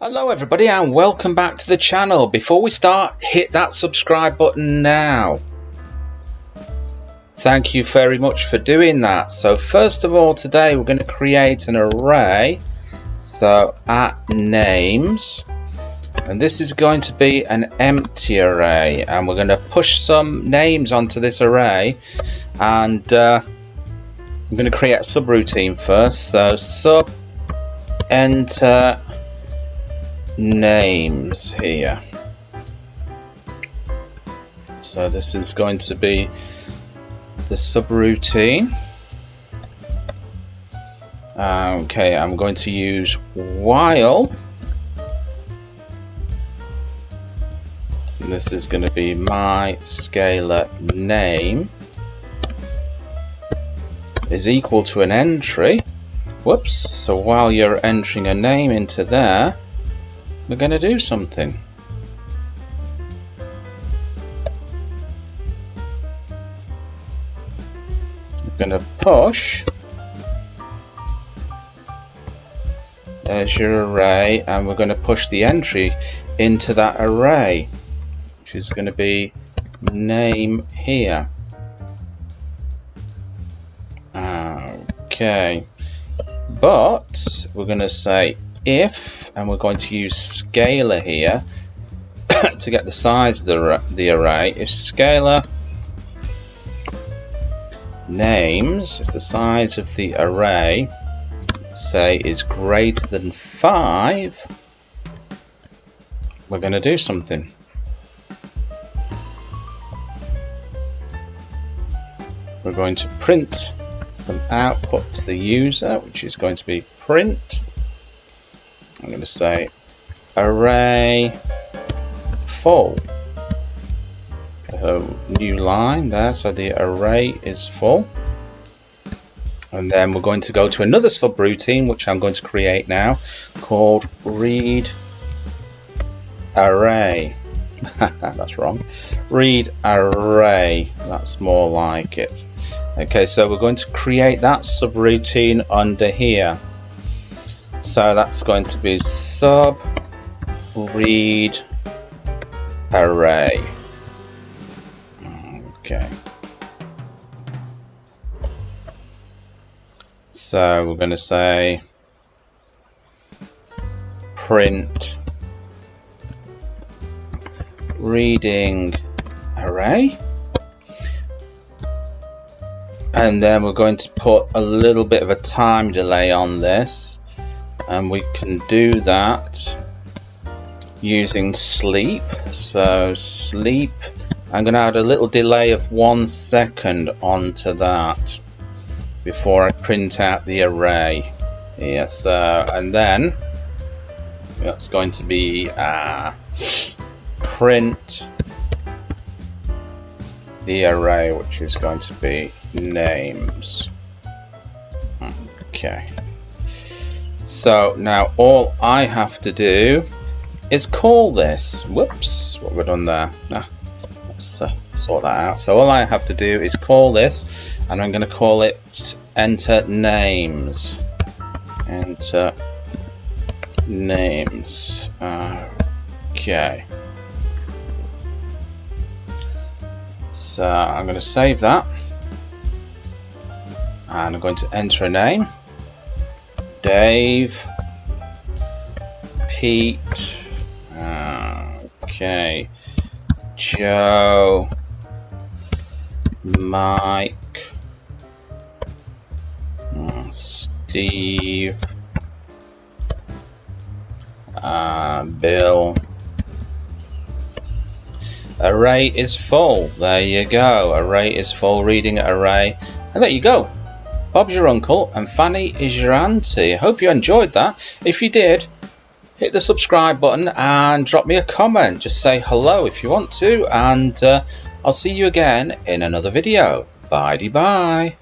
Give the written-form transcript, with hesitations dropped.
Hello everybody and welcome back to the channel. Before we start, hit that subscribe button now. Thank you very much for doing that. So first of all, today we're going to create an array. So at names, and this is going to be an empty array, and we're going to push some names onto this array, and I'm going to create a subroutine first. So sub enter names here. So this is going to be the subroutine. Okay, I'm going to use while. This is going to be my scalar name is equal to an entry. Whoops, so while you're entering a name into there, we're going to do something. We're going to push. There's your array, and we're going to push the entry into that array, which is going to be name here. Okay, but we're going to say if, and we're going to use scalar here to get the size of the array. If scalar names, if the size of the array, say, is greater than 5, we're going to do something. We're going to print some output to the user, which is going to be print. I'm going to say array full. So new line there, so the array is full. And then we're going to go to another subroutine, which I'm going to create now, called read array. That's wrong. Read array. That's more like it. Okay, so we're going to create that subroutine under here. So that's going to be sub read array. Okay. So we're going to say print reading array. And then we're going to put a little bit of a time delay on this. And we can do that using sleep. So sleep, I'm going to add a little delay of 1 second onto that before I print out the array. Yes, and then that's going to be print the array, which is going to be names. Okay. So now all I have to do is call this. Whoops, what have I done there? Let's sort that out. So all I have to do is call this, and I'm going to call it enter names. Enter names. Okay. So I'm going to save that, and I'm going to enter a name. Dave, Pete, okay, Joe, Mike, Steve, Bill. Array is full. There you go. Array is full. Reading array. And there you go. Bob's your uncle and Fanny is your auntie. I hope you enjoyed that. If you did, hit the subscribe button and drop me a comment. Just say hello if you want to, and I'll see you again in another video. Bye-bye.